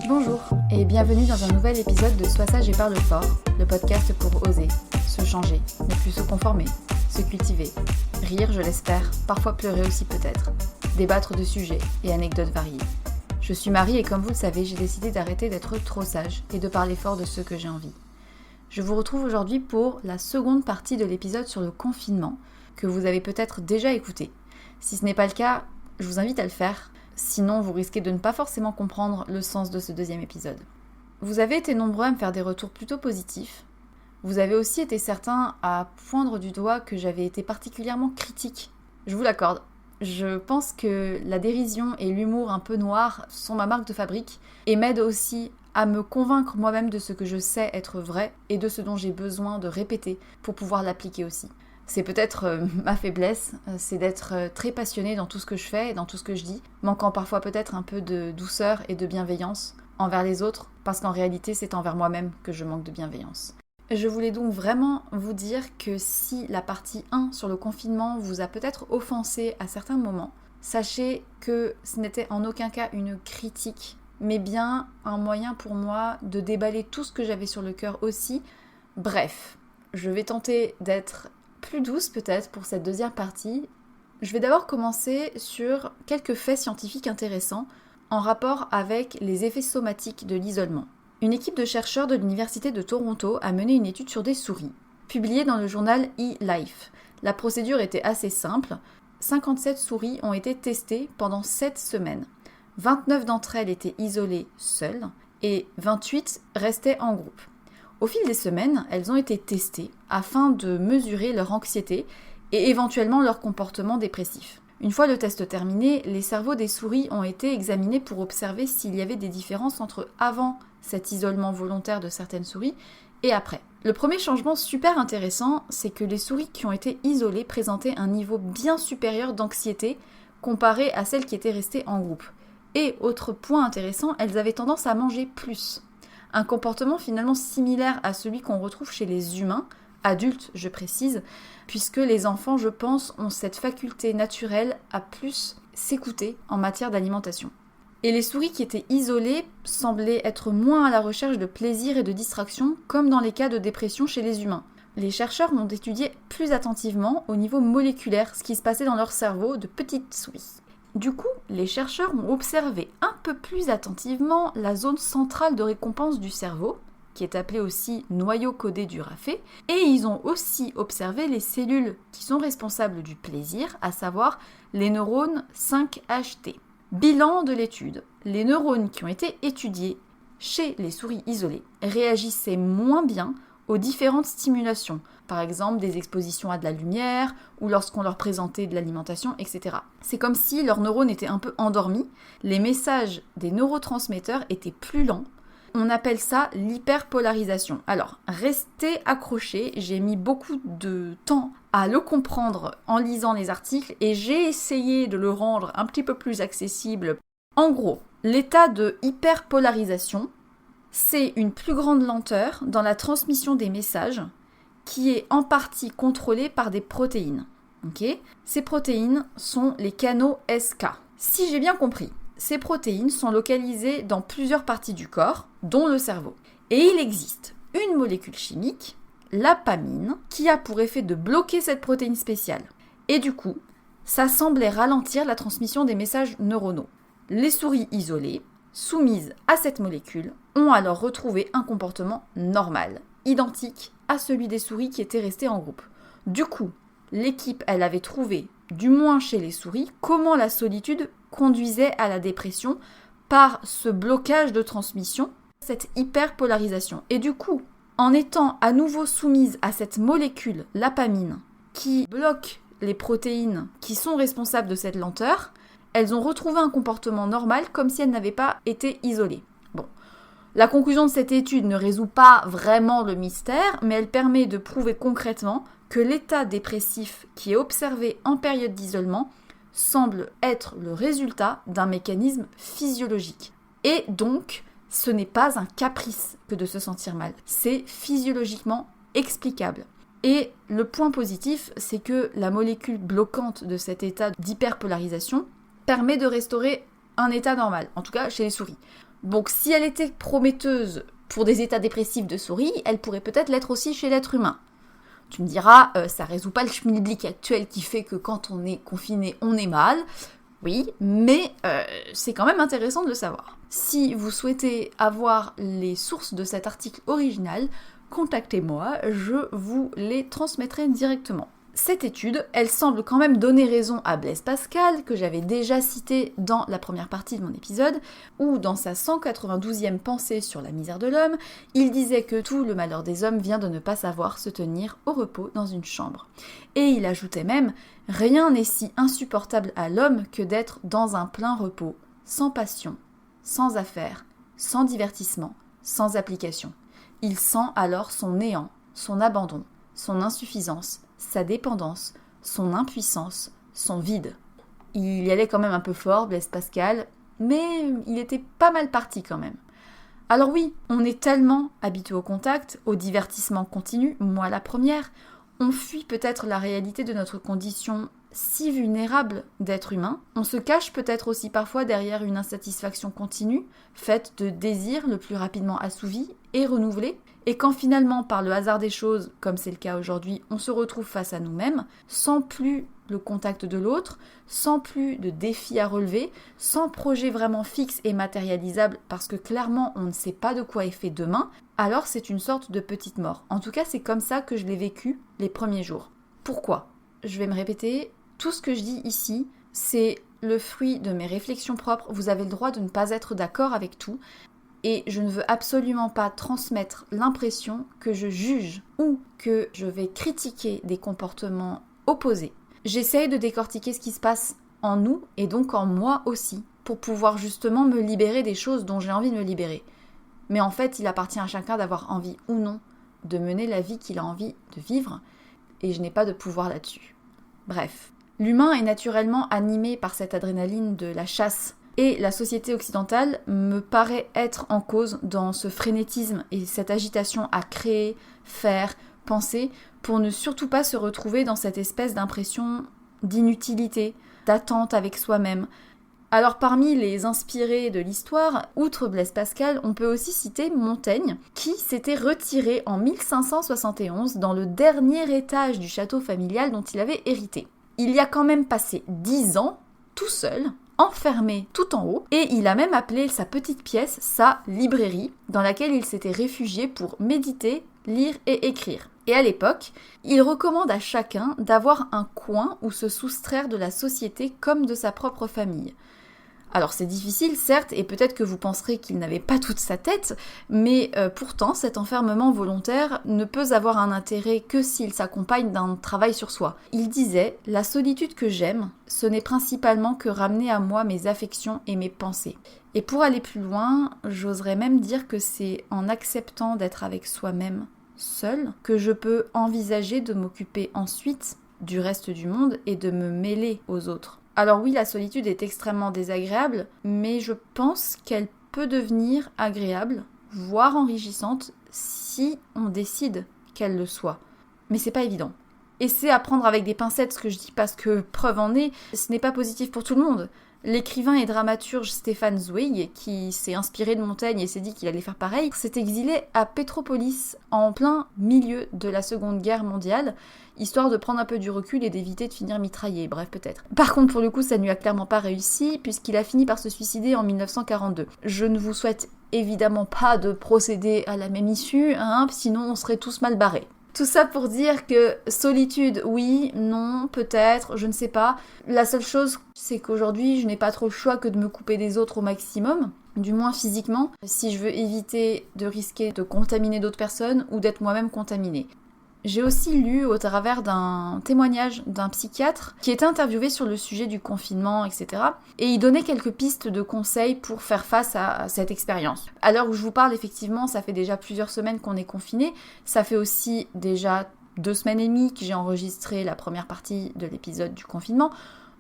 Bonjour et bienvenue dans un nouvel épisode de Sois sage et parle fort, le podcast pour oser, se changer, ne plus se conformer, se cultiver, rire je l'espère, parfois pleurer aussi peut-être, débattre de sujets et anecdotes variées. Je suis Marie et comme vous le savez, j'ai décidé d'arrêter d'être trop sage et de parler fort de ce que j'ai envie. Je vous retrouve aujourd'hui pour la seconde partie de l'épisode sur le confinement, que vous avez peut-être déjà écouté. Si ce n'est pas le cas, je vous invite à le faire. Sinon, vous risquez de ne pas forcément comprendre le sens de ce deuxième épisode. Vous avez été nombreux à me faire des retours plutôt positifs. Vous avez aussi été certains à poindre du doigt que j'avais été particulièrement critique. Je vous l'accorde. Je pense que la dérision et l'humour un peu noir sont ma marque de fabrique et m'aident aussi à me convaincre moi-même de ce que je sais être vrai et de ce dont j'ai besoin de répéter pour pouvoir l'appliquer aussi. C'est peut-être ma faiblesse, c'est d'être très passionnée dans tout ce que je fais et dans tout ce que je dis, manquant parfois peut-être un peu de douceur et de bienveillance envers les autres, parce qu'en réalité c'est envers moi-même que je manque de bienveillance. Je voulais donc vraiment vous dire que si la partie 1 sur le confinement vous a peut-être offensé à certains moments, sachez que ce n'était en aucun cas une critique, mais bien un moyen pour moi de déballer tout ce que j'avais sur le cœur aussi. Bref, je vais tenter d'être plus douce peut-être pour cette deuxième partie. Je vais d'abord commencer sur quelques faits scientifiques intéressants en rapport avec les effets somatiques de l'isolement. Une équipe de chercheurs de l'Université de Toronto a mené une étude sur des souris, publiée dans le journal eLife. La procédure était assez simple. 57 souris ont été testées pendant 7 semaines. 29 d'entre elles étaient isolées seules et 28 restaient en groupe. Au fil des semaines, elles ont été testées afin de mesurer leur anxiété et éventuellement leur comportement dépressif. Une fois le test terminé, les cerveaux des souris ont été examinés pour observer s'il y avait des différences entre avant cet isolement volontaire de certaines souris et après. Le premier changement super intéressant, c'est que les souris qui ont été isolées présentaient un niveau bien supérieur d'anxiété comparé à celles qui étaient restées en groupe. Et autre point intéressant, elles avaient tendance à manger plus. Un comportement finalement similaire à celui qu'on retrouve chez les humains, adultes je précise, puisque les enfants, je pense, ont cette faculté naturelle à plus s'écouter en matière d'alimentation. Et les souris qui étaient isolées semblaient être moins à la recherche de plaisir et de distraction, comme dans les cas de dépression chez les humains. Les chercheurs ont étudié plus attentivement au niveau moléculaire ce qui se passait dans leur cerveau de petites souris. Du coup, les chercheurs ont observé un peu plus attentivement la zone centrale de récompense du cerveau, qui est appelée aussi noyau codé du Raffet, et ils ont aussi observé les cellules qui sont responsables du plaisir, à savoir les neurones 5-HT. Bilan de l'étude, les neurones qui ont été étudiés chez les souris isolées réagissaient moins bien aux différentes stimulations, par exemple des expositions à de la lumière ou lorsqu'on leur présentait de l'alimentation, etc. C'est comme si leurs neurones étaient un peu endormis, les messages des neurotransmetteurs étaient plus lents. On appelle ça l'hyperpolarisation. Alors, restez accrochés, j'ai mis beaucoup de temps à le comprendre en lisant les articles et j'ai essayé de le rendre un petit peu plus accessible. En gros, l'état de hyperpolarisation, c'est une plus grande lenteur dans la transmission des messages qui est en partie contrôlée par des protéines. Okay ? Ces protéines sont les canaux SK. Si j'ai bien compris, ces protéines sont localisées dans plusieurs parties du corps, dont le cerveau. Et il existe une molécule chimique, l'apamine, qui a pour effet de bloquer cette protéine spéciale. Et du coup, ça semblait ralentir la transmission des messages neuronaux. Les souris isolées, soumises à cette molécule, ont alors retrouvé un comportement normal, identique à celui des souris qui étaient restées en groupe. Du coup, l'équipe, elle avait trouvé, du moins chez les souris, comment la solitude conduisait à la dépression par ce blocage de transmission, cette hyperpolarisation. Et du coup, en étant à nouveau soumise à cette molécule, l'apamine, qui bloque les protéines qui sont responsables de cette lenteur, elles ont retrouvé un comportement normal comme si elles n'avaient pas été isolées. Bon, la conclusion de cette étude ne résout pas vraiment le mystère, mais elle permet de prouver concrètement que l'état dépressif qui est observé en période d'isolement semble être le résultat d'un mécanisme physiologique. Et donc, ce n'est pas un caprice que de se sentir mal, c'est physiologiquement explicable. Et le point positif, c'est que la molécule bloquante de cet état d'hyperpolarisation permet de restaurer un état normal, en tout cas chez les souris. Donc si elle était prometteuse pour des états dépressifs de souris, elle pourrait peut-être l'être aussi chez l'être humain. Tu me diras, ça résout pas le schmilblick actuel qui fait que quand on est confiné, on est mal. Oui, mais c'est quand même intéressant de le savoir. Si vous souhaitez avoir les sources de cet article original, contactez-moi, je vous les transmettrai directement. Cette étude, elle semble quand même donner raison à Blaise Pascal, que j'avais déjà cité dans la première partie de mon épisode, où dans sa 192e pensée sur la misère de l'homme, il disait que tout le malheur des hommes vient de ne pas savoir se tenir au repos dans une chambre. Et il ajoutait même « Rien n'est si insupportable à l'homme que d'être dans un plein repos, sans passion, sans affaires, sans divertissement, sans application. Il sent alors son néant, son abandon, son insuffisance, sa dépendance, son impuissance, son vide. » Il y allait quand même un peu fort, Blaise Pascal, mais il était pas mal parti quand même. Alors oui, on est tellement habitué au contact, au divertissement continu, moi la première, on fuit peut-être la réalité de notre condition si vulnérable d'être humain. On se cache peut-être aussi parfois derrière une insatisfaction continue, faite de désirs le plus rapidement assouvis et renouvelés. Et quand finalement, par le hasard des choses, comme c'est le cas aujourd'hui, on se retrouve face à nous-mêmes, sans plus le contact de l'autre, sans plus de défis à relever, sans projet vraiment fixe et matérialisable, parce que clairement on ne sait pas de quoi est fait demain, alors c'est une sorte de petite mort. En tout cas, c'est comme ça que je l'ai vécu les premiers jours. Pourquoi ? Je vais me répéter, tout ce que je dis ici, c'est le fruit de mes réflexions propres. Vous avez le droit de ne pas être d'accord avec tout. Et je ne veux absolument pas transmettre l'impression que je juge ou que je vais critiquer des comportements opposés. J'essaye de décortiquer ce qui se passe en nous et donc en moi aussi pour pouvoir justement me libérer des choses dont j'ai envie de me libérer. Mais en fait, il appartient à chacun d'avoir envie ou non de mener la vie qu'il a envie de vivre et je n'ai pas de pouvoir là-dessus. Bref, l'humain est naturellement animé par cette adrénaline de la chasse. Et la société occidentale me paraît être en cause dans ce frénétisme et cette agitation à créer, faire, penser, pour ne surtout pas se retrouver dans cette espèce d'impression d'inutilité, d'attente avec soi-même. Alors parmi les inspirés de l'histoire, outre Blaise Pascal, on peut aussi citer Montaigne, qui s'était retiré en 1571 dans le dernier étage du château familial dont il avait hérité. Il y a quand même passé 10 ans, tout seul, enfermé tout en haut, et il a même appelé sa petite pièce sa librairie, dans laquelle il s'était réfugié pour méditer, lire et écrire. Et à l'époque, il recommande à chacun d'avoir un coin où se soustraire de la société comme de sa propre famille. Alors c'est difficile, certes, et peut-être que vous penserez qu'il n'avait pas toute sa tête, mais pourtant cet enfermement volontaire ne peut avoir un intérêt que s'il s'accompagne d'un travail sur soi. Il disait « La solitude que j'aime, ce n'est principalement que ramener à moi mes affections et mes pensées. » Et pour aller plus loin, j'oserais même dire que c'est en acceptant d'être avec soi-même, seul, que je peux envisager de m'occuper ensuite du reste du monde et de me mêler aux autres. Alors oui, la solitude est extrêmement désagréable, mais je pense qu'elle peut devenir agréable, voire enrichissante, si on décide qu'elle le soit. Mais c'est pas évident. Et c'est à prendre avec des pincettes ce que je dis, parce que, preuve en est, ce n'est pas positif pour tout le monde. L'écrivain et dramaturge Stefan Zweig, qui s'est inspiré de Montaigne et s'est dit qu'il allait faire pareil, s'est exilé à Petropolis, en plein milieu de la Seconde Guerre mondiale, histoire de prendre un peu du recul et d'éviter de finir mitraillé, bref peut-être. Par contre, pour le coup, ça ne lui a clairement pas réussi, puisqu'il a fini par se suicider en 1942. Je ne vous souhaite évidemment pas de procéder à la même issue, sinon on serait tous mal barrés. Tout ça pour dire que solitude, oui, non, peut-être, je ne sais pas. La seule chose, c'est qu'aujourd'hui, je n'ai pas trop le choix que de me couper des autres au maximum, du moins physiquement, si je veux éviter de risquer de contaminer d'autres personnes ou d'être moi-même contaminée. J'ai aussi lu au travers d'un témoignage d'un psychiatre qui était interviewé sur le sujet du confinement, etc. Et il donnait quelques pistes de conseils pour faire face à cette expérience. À l'heure où je vous parle, effectivement, ça fait déjà plusieurs semaines qu'on est confiné. Ça fait aussi déjà 2 semaines et demie que j'ai enregistré la première partie de l'épisode du confinement.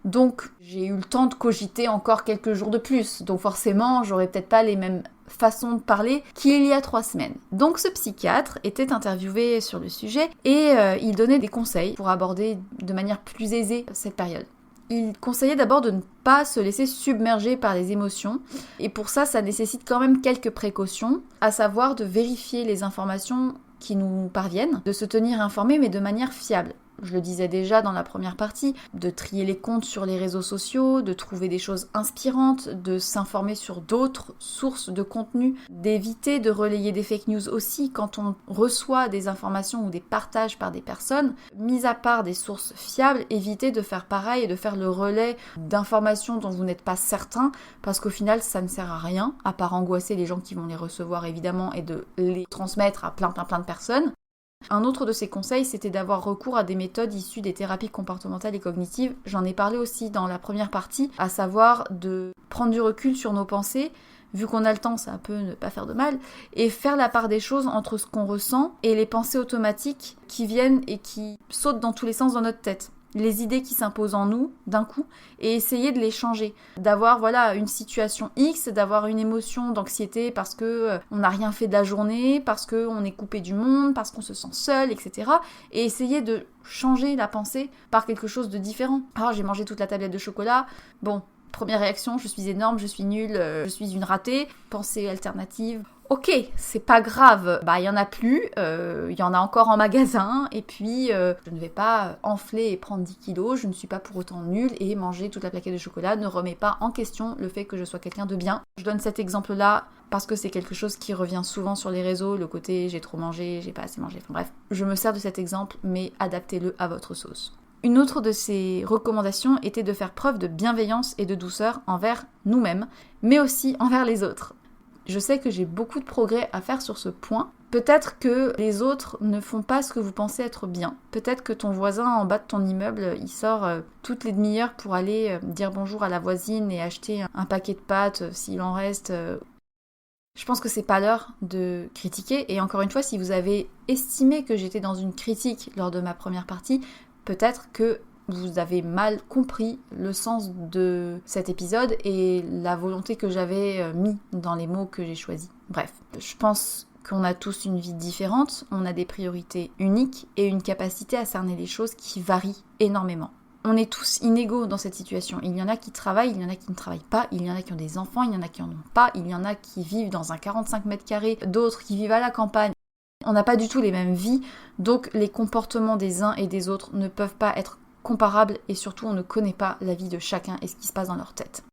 Donc j'ai eu le temps de cogiter encore quelques jours de plus. Donc forcément, j'aurais peut-être pas les mêmes façons de parler qu'il y a 3 semaines. Donc ce psychiatre était interviewé sur le sujet et il donnait des conseils pour aborder de manière plus aisée cette période. Il conseillait d'abord de ne pas se laisser submerger par les émotions, et pour ça nécessite quand même quelques précautions, à savoir de vérifier les informations qui nous parviennent, de se tenir informé mais de manière fiable. Je le disais déjà dans la première partie, de trier les comptes sur les réseaux sociaux, de trouver des choses inspirantes, de s'informer sur d'autres sources de contenu, d'éviter de relayer des fake news aussi quand on reçoit des informations ou des partages par des personnes. Mis à part des sources fiables, évitez de faire pareil et de faire le relais d'informations dont vous n'êtes pas certain, parce qu'au final ça ne sert à rien, à part angoisser les gens qui vont les recevoir évidemment et de les transmettre à plein de personnes. Un autre de ces conseils, c'était d'avoir recours à des méthodes issues des thérapies comportementales et cognitives. J'en ai parlé aussi dans la première partie, à savoir de prendre du recul sur nos pensées. Vu qu'on a le temps, ça peut ne pas faire de mal, et faire la part des choses entre ce qu'on ressent et les pensées automatiques qui viennent et qui sautent dans tous les sens dans notre tête. Les idées qui s'imposent en nous d'un coup et essayer de les changer, d'avoir une situation X, d'avoir une émotion d'anxiété parce que on n'a rien fait de la journée, parce qu'on est coupé du monde, parce qu'on se sent seul, etc. Et essayer de changer la pensée par quelque chose de différent. J'ai mangé toute la tablette de chocolat, première réaction, je suis énorme, je suis nulle, je suis une ratée, pensée alternative. Ok, c'est pas grave, il y en a plus, il y en a encore en magasin, et puis je ne vais pas enfler et prendre 10 kilos, je ne suis pas pour autant nulle, et manger toute la plaquette de chocolat ne remet pas en question le fait que je sois quelqu'un de bien. Je donne cet exemple-là parce que c'est quelque chose qui revient souvent sur les réseaux, le côté j'ai trop mangé, j'ai pas assez mangé, bref. Je me sers de cet exemple, mais adaptez-le à votre sauce. Une autre de ces recommandations était de faire preuve de bienveillance et de douceur envers nous-mêmes, mais aussi envers les autres. Je sais que j'ai beaucoup de progrès à faire sur ce point. Peut-être que les autres ne font pas ce que vous pensez être bien. Peut-être que ton voisin en bas de ton immeuble, il sort toutes les demi-heures pour aller dire bonjour à la voisine et acheter un paquet de pâtes s'il en reste. Je pense que c'est pas l'heure de critiquer. Et encore une fois, si vous avez estimé que j'étais dans une critique lors de ma première partie, peut-être que vous avez mal compris le sens de cet épisode et la volonté que j'avais mis dans les mots que j'ai choisis. Bref, je pense qu'on a tous une vie différente, on a des priorités uniques et une capacité à cerner les choses qui varient énormément. On est tous inégaux dans cette situation. Il y en a qui travaillent, il y en a qui ne travaillent pas, il y en a qui ont des enfants, il y en a qui en ont pas, il y en a qui vivent dans un 45 mètres carrés, d'autres qui vivent à la campagne. On n'a pas du tout les mêmes vies, donc les comportements des uns et des autres ne peuvent pas être comparables et surtout on ne connaît pas la vie de chacun et ce qui se passe dans leur tête.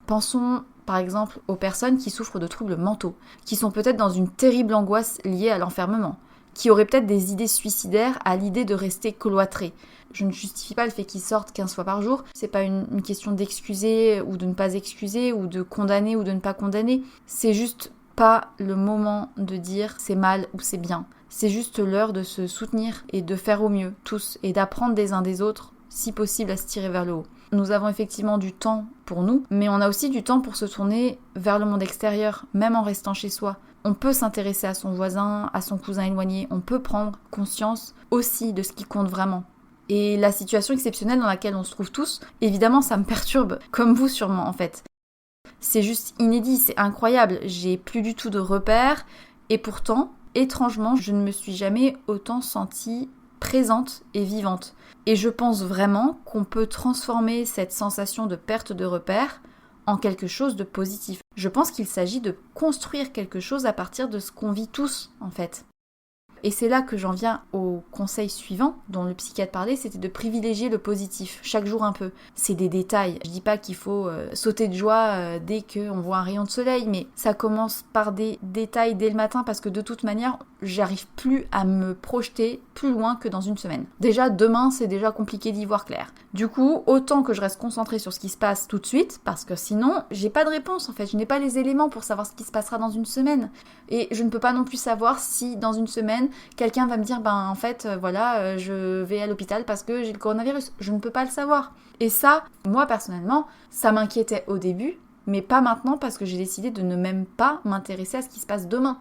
Pensons par exemple aux personnes qui souffrent de troubles mentaux, qui sont peut-être dans une terrible angoisse liée à l'enfermement, qui auraient peut-être des idées suicidaires à l'idée de rester cloîtrés. Je ne justifie pas le fait qu'ils sortent 15 fois par jour, c'est pas une question d'excuser ou de ne pas excuser ou de condamner ou de ne pas condamner, c'est juste pas le moment de dire c'est mal ou c'est bien. C'est juste l'heure de se soutenir et de faire au mieux, tous, et d'apprendre des uns des autres, si possible, à se tirer vers le haut. Nous avons effectivement du temps pour nous, mais on a aussi du temps pour se tourner vers le monde extérieur, même en restant chez soi. On peut s'intéresser à son voisin, à son cousin éloigné, on peut prendre conscience aussi de ce qui compte vraiment. Et la situation exceptionnelle dans laquelle on se trouve tous, évidemment ça me perturbe, comme vous sûrement en fait. C'est juste inédit, c'est incroyable, j'ai plus du tout de repères, et pourtant, étrangement, je ne me suis jamais autant sentie présente et vivante. Et je pense vraiment qu'on peut transformer cette sensation de perte de repères en quelque chose de positif. Je pense qu'il s'agit de construire quelque chose à partir de ce qu'on vit tous, en fait. Et c'est là que j'en viens au conseil suivant dont le psychiatre parlait, c'était de privilégier le positif, chaque jour un peu. C'est des détails, je dis pas qu'il faut sauter de joie dès qu'on voit un rayon de soleil, mais ça commence par des détails dès le matin parce que de toute manière, j'arrive plus à me projeter plus loin que dans une semaine. Déjà, demain, c'est déjà compliqué d'y voir clair. Du coup, autant que je reste concentrée sur ce qui se passe tout de suite, parce que sinon, j'ai pas de réponse en fait, je n'ai pas les éléments pour savoir ce qui se passera dans une semaine. Et je ne peux pas non plus savoir si dans une semaine, quelqu'un va me dire, en fait, je vais à l'hôpital parce que j'ai le coronavirus. Je ne peux pas le savoir. Et ça, moi personnellement, ça m'inquiétait au début, mais pas maintenant parce que j'ai décidé de ne même pas m'intéresser à ce qui se passe demain.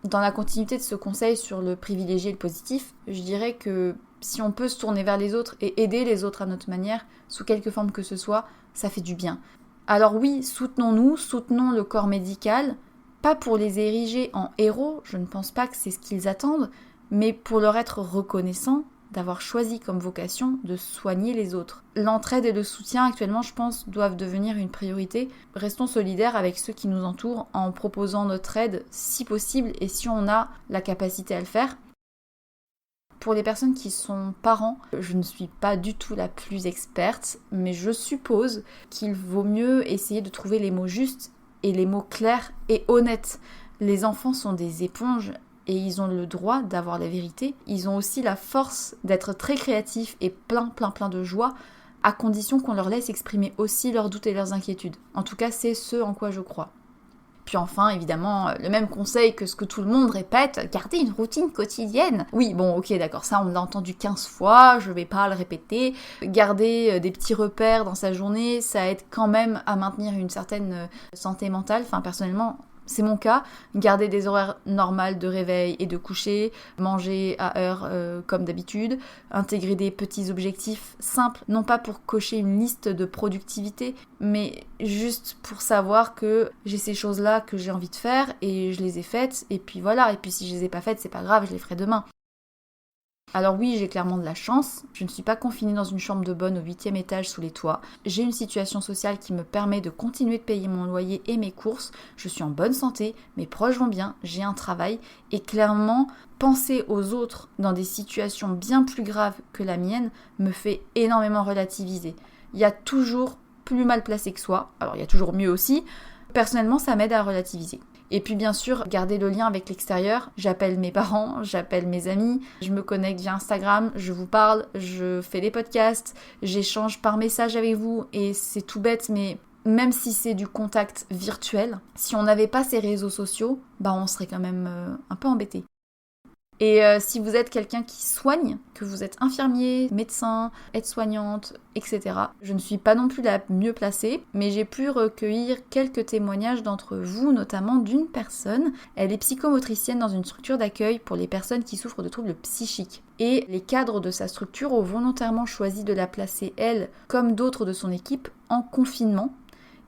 Dans la continuité de ce conseil sur le privilégier et le positif, je dirais que si on peut se tourner vers les autres et aider les autres à notre manière, sous quelque forme que ce soit, ça fait du bien. Alors oui, soutenons-nous, soutenons le corps médical, pas pour les ériger en héros, je ne pense pas que c'est ce qu'ils attendent, mais pour leur être reconnaissants d'avoir choisi comme vocation de soigner les autres. L'entraide et le soutien actuellement, je pense, doivent devenir une priorité. Restons solidaires avec ceux qui nous entourent en proposant notre aide si possible et si on a la capacité à le faire. Pour les personnes qui sont parents, je ne suis pas du tout la plus experte, mais je suppose qu'il vaut mieux essayer de trouver les mots justes et les mots clairs et honnêtes. Les enfants sont des éponges et ils ont le droit d'avoir la vérité. Ils ont aussi la force d'être très créatifs et plein de joie, à condition qu'on leur laisse exprimer aussi leurs doutes et leurs inquiétudes. En tout cas, c'est ce en quoi je crois. Puis enfin, évidemment, le même conseil que ce que tout le monde répète, garder une routine quotidienne. Oui, bon, ok, d'accord, ça on l'a entendu 15 fois, je vais pas le répéter. Garder des petits repères dans sa journée, ça aide quand même à maintenir une certaine santé mentale. Enfin, personnellement, c'est mon cas. Garder des horaires normales de réveil et de coucher, manger à heure comme d'habitude, intégrer des petits objectifs simples, non pas pour cocher une liste de productivité, mais juste pour savoir que j'ai ces choses-là que j'ai envie de faire et je les ai faites, et puis voilà, et puis si je les ai pas faites, c'est pas grave, je les ferai demain. Alors oui, j'ai clairement de la chance, je ne suis pas confinée dans une chambre de bonne au 8e étage sous les toits, j'ai une situation sociale qui me permet de continuer de payer mon loyer et mes courses, je suis en bonne santé, mes proches vont bien, j'ai un travail, et clairement, penser aux autres dans des situations bien plus graves que la mienne me fait énormément relativiser. Il y a toujours plus mal placé que soi, alors il y a toujours mieux aussi, personnellement ça m'aide à relativiser. Et puis bien sûr, garder le lien avec l'extérieur. J'appelle mes parents, j'appelle mes amis, je me connecte via Instagram, je vous parle, je fais des podcasts, j'échange par message avec vous et c'est tout bête mais même si c'est du contact virtuel, si on n'avait pas ces réseaux sociaux, on serait quand même un peu embêté. Et si vous êtes quelqu'un qui soigne, que vous êtes infirmier, médecin, aide-soignante, etc., je ne suis pas non plus la mieux placée, mais j'ai pu recueillir quelques témoignages d'entre vous, notamment d'une personne. Elle est psychomotricienne dans une structure d'accueil pour les personnes qui souffrent de troubles psychiques. Et les cadres de sa structure ont volontairement choisi de la placer, elle, comme d'autres de son équipe, en confinement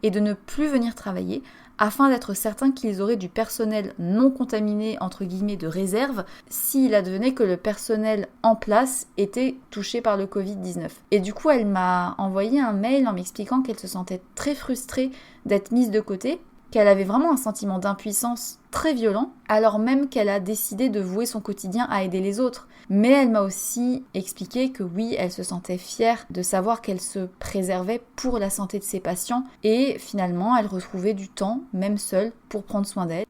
et de ne plus venir travailler, afin d'être certain qu'ils auraient du personnel non contaminé, entre guillemets, de réserve, s'il advenait que le personnel en place était touché par le Covid-19. Et du coup, elle m'a envoyé un mail en m'expliquant qu'elle se sentait très frustrée d'être mise de côté, qu'elle avait vraiment un sentiment d'impuissance très violent, alors même qu'elle a décidé de vouer son quotidien à aider les autres. Mais elle m'a aussi expliqué que oui, elle se sentait fière de savoir qu'elle se préservait pour la santé de ses patients et finalement, elle retrouvait du temps, même seule, pour prendre soin d'elle.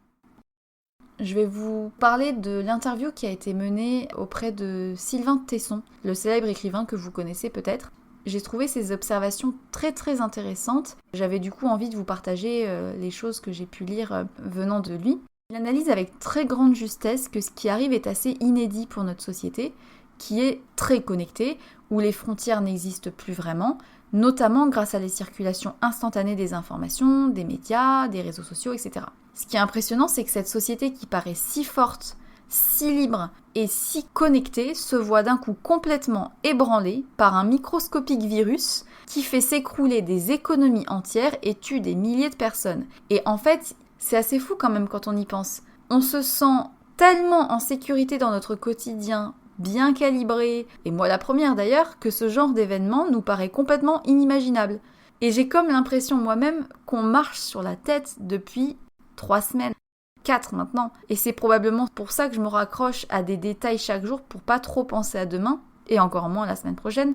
Je vais vous parler de l'interview qui a été menée auprès de Sylvain Tesson, le célèbre écrivain que vous connaissez peut-être. J'ai trouvé ces observations très intéressantes. J'avais du coup envie de vous partager les choses que j'ai pu lire venant de lui. Il analyse avec très grande justesse que ce qui arrive est assez inédit pour notre société, qui est très connectée, où les frontières n'existent plus vraiment, notamment grâce à la circulation instantanée des informations, des médias, des réseaux sociaux, etc. Ce qui est impressionnant, c'est que cette société qui paraît si forte, si libre et si connectée se voit d'un coup complètement ébranlée par un microscopique virus qui fait s'écrouler des économies entières et tue des milliers de personnes. Et en fait, c'est assez fou quand même quand on y pense. On se sent tellement en sécurité dans notre quotidien, bien calibré, et moi la première d'ailleurs, que ce genre d'événement nous paraît complètement inimaginable. Et j'ai comme l'impression moi-même qu'on marche sur la tête depuis 3 semaines. 4 maintenant. Et c'est probablement pour ça que je me raccroche à des détails chaque jour pour pas trop penser à demain, et encore moins la semaine prochaine.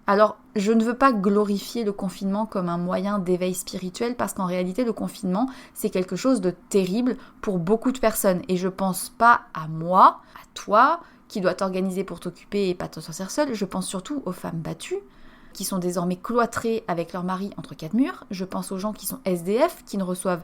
Alors, je ne veux pas glorifier le confinement comme un moyen d'éveil spirituel parce qu'en réalité, le confinement, c'est quelque chose de terrible pour beaucoup de personnes. Et je pense pas à moi, à toi, qui dois t'organiser pour t'occuper et pas te sortir seule. Je pense surtout aux femmes battues, qui sont désormais cloîtrées avec leur mari entre 4 murs. Je pense aux gens qui sont SDF, qui ne reçoivent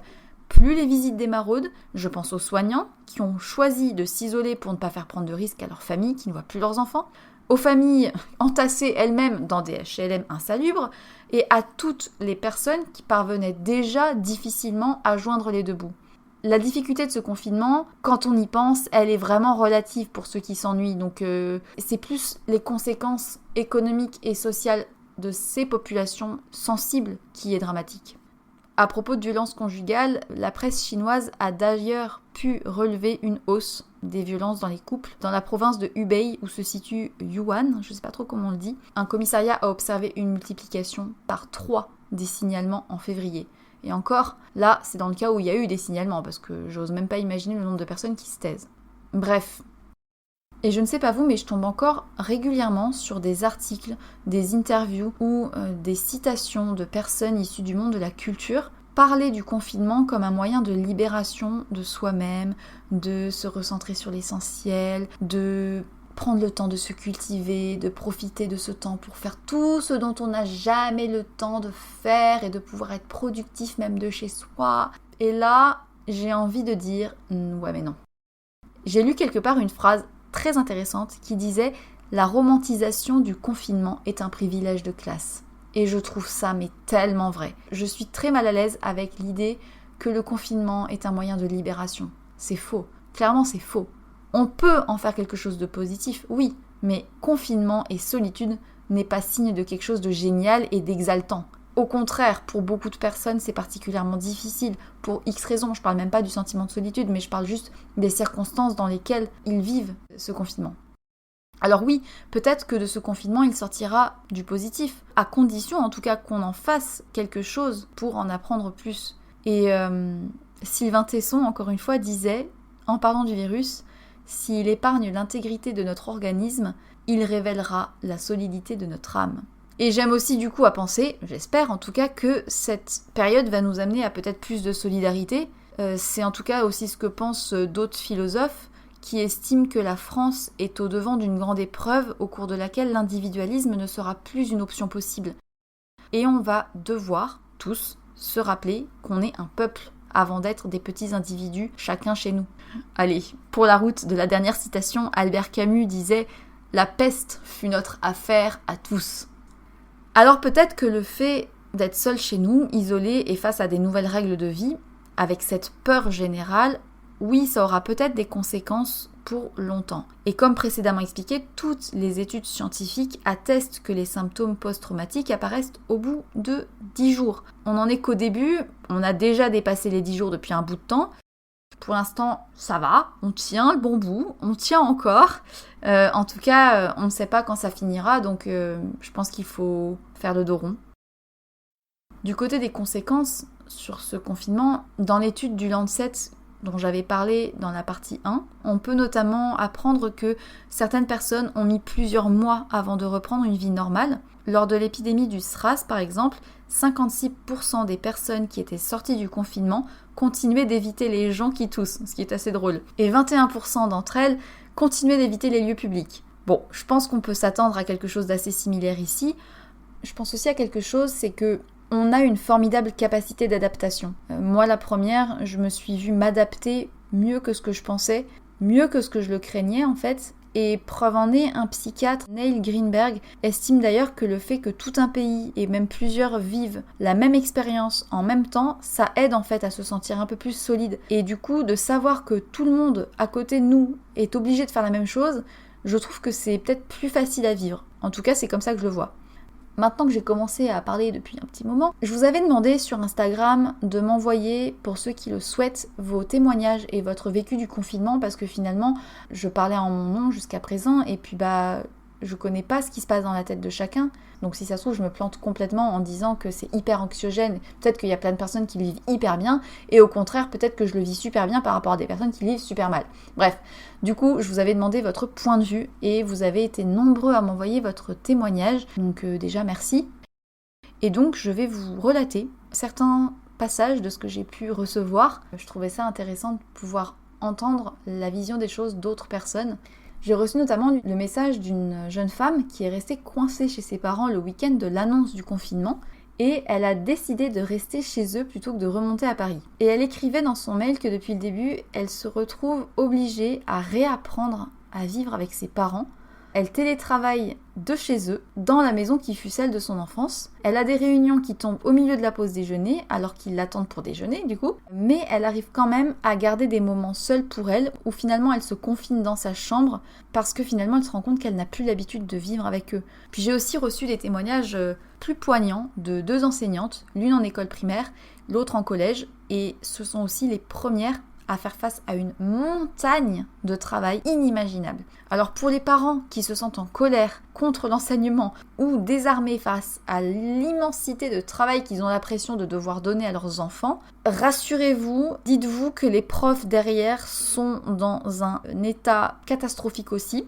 plus les visites des maraudes. Je pense aux soignants, qui ont choisi de s'isoler pour ne pas faire prendre de risques à leur famille, qui ne voient plus leurs enfants. Aux familles entassées elles-mêmes dans des HLM insalubres, et à toutes les personnes qui parvenaient déjà difficilement à joindre les deux bouts. La difficulté de ce confinement, quand on y pense, elle est vraiment relative pour ceux qui s'ennuient, donc c'est plus les conséquences économiques et sociales de ces populations sensibles qui est dramatique. À propos de violences conjugales, la presse chinoise a d'ailleurs pu relever une hausse des violences dans les couples. Dans la province de Hubei, où se situe Yuan, je ne sais pas trop comment on le dit, un commissariat a observé une multiplication par 3 des signalements en février. Et encore, là, c'est dans le cas où il y a eu des signalements, parce que j'ose même pas imaginer le nombre de personnes qui se taisent. Bref. Et je ne sais pas vous, mais je tombe encore régulièrement sur des articles, des interviews ou des citations de personnes issues du monde de la culture parler du confinement comme un moyen de libération de soi-même, de se recentrer sur l'essentiel, de prendre le temps de se cultiver, de profiter de ce temps pour faire tout ce dont on n'a jamais le temps de faire et de pouvoir être productif même de chez soi. Et là, j'ai envie de dire ouais mais non. J'ai lu quelque part une phrase très intéressante qui disait « La romantisation du confinement est un privilège de classe ». Et je trouve ça mais tellement vrai. Je suis très mal à l'aise avec l'idée que le confinement est un moyen de libération. C'est faux. Clairement, c'est faux. On peut en faire quelque chose de positif, oui, mais confinement et solitude n'est pas signe de quelque chose de génial et d'exaltant. Au contraire, pour beaucoup de personnes, c'est particulièrement difficile, pour X raisons. Je parle même pas du sentiment de solitude, mais je parle juste des circonstances dans lesquelles ils vivent ce confinement. Alors oui, peut-être que de ce confinement, il sortira du positif, à condition en tout cas qu'on en fasse quelque chose pour en apprendre plus. Et Sylvain Tesson, encore une fois, disait, en parlant du virus, « S'il épargne l'intégrité de notre organisme, il révélera la solidité de notre âme ». Et j'aime aussi du coup à penser, j'espère en tout cas, que cette période va nous amener à peut-être plus de solidarité. C'est en tout cas aussi ce que pensent d'autres philosophes qui estiment que la France est au devant d'une grande épreuve au cours de laquelle l'individualisme ne sera plus une option possible. Et on va devoir, tous, se rappeler qu'on est un peuple avant d'être des petits individus, chacun chez nous. Allez, pour la route de la dernière citation, Albert Camus disait « La peste fut notre affaire à tous ». Alors peut-être que le fait d'être seul chez nous, isolé et face à des nouvelles règles de vie, avec cette peur générale, oui, ça aura peut-être des conséquences pour longtemps. Et comme précédemment expliqué, toutes les études scientifiques attestent que les symptômes post-traumatiques apparaissent au bout de 10 jours. On n'en est qu'au début, on a déjà dépassé les 10 jours depuis un bout de temps. Pour l'instant, ça va, on tient le bon bout, on tient encore. En tout cas, on ne sait pas quand ça finira, donc je pense qu'il faut faire le dos rond. Du côté des conséquences sur ce confinement, dans l'étude du Lancet dont j'avais parlé dans la partie 1, on peut notamment apprendre que certaines personnes ont mis plusieurs mois avant de reprendre une vie normale. Lors de l'épidémie du SRAS, par exemple, 56% des personnes qui étaient sorties du confinement continuaient d'éviter les gens qui toussent, ce qui est assez drôle. Et 21% d'entre elles continuaient d'éviter les lieux publics. Bon, je pense qu'on peut s'attendre à quelque chose d'assez similaire ici. Je pense aussi à quelque chose, c'est que on a une formidable capacité d'adaptation. Moi, la première, je me suis vue m'adapter mieux que ce que je pensais, mieux que ce que je le craignais en fait. Et preuve en est, un psychiatre, Neil Greenberg, estime d'ailleurs que le fait que tout un pays et même plusieurs vivent la même expérience en même temps, ça aide en fait à se sentir un peu plus solide. Et du coup, de savoir que tout le monde à côté de nous est obligé de faire la même chose, je trouve que c'est peut-être plus facile à vivre. En tout cas, c'est comme ça que je le vois. Maintenant que j'ai commencé à parler depuis un petit moment, je vous avais demandé sur Instagram de m'envoyer, pour ceux qui le souhaitent, vos témoignages et votre vécu du confinement, parce que finalement, je parlais en mon nom jusqu'à présent, et puis je connais pas ce qui se passe dans la tête de chacun, donc si ça se trouve, je me plante complètement en disant que c'est hyper anxiogène. Peut-être qu'il y a plein de personnes qui le vivent hyper bien, et au contraire, peut-être que je le vis super bien par rapport à des personnes qui le vivent super mal. Bref, du coup, je vous avais demandé votre point de vue, et vous avez été nombreux à m'envoyer votre témoignage, donc déjà merci. Et donc, je vais vous relater certains passages de ce que j'ai pu recevoir. Je trouvais ça intéressant de pouvoir entendre la vision des choses d'autres personnes. J'ai reçu notamment le message d'une jeune femme qui est restée coincée chez ses parents le week-end de l'annonce du confinement et elle a décidé de rester chez eux plutôt que de remonter à Paris. Et elle écrivait dans son mail que depuis le début, elle se retrouve obligée à réapprendre à vivre avec ses parents. Elle télétravaille de chez eux, dans la maison qui fut celle de son enfance. Elle a des réunions qui tombent au milieu de la pause déjeuner, alors qu'ils l'attendent pour déjeuner du coup. Mais elle arrive quand même à garder des moments seuls pour elle, où finalement elle se confine dans sa chambre, parce que finalement elle se rend compte qu'elle n'a plus l'habitude de vivre avec eux. Puis j'ai aussi reçu des témoignages plus poignants de 2 enseignantes, l'une en école primaire, l'autre en collège, et ce sont aussi les premières à faire face à une montagne de travail inimaginable. Alors pour les parents qui se sentent en colère contre l'enseignement ou désarmés face à l'immensité de travail qu'ils ont l'impression de devoir donner à leurs enfants, rassurez-vous, dites-vous que les profs derrière sont dans un état catastrophique aussi.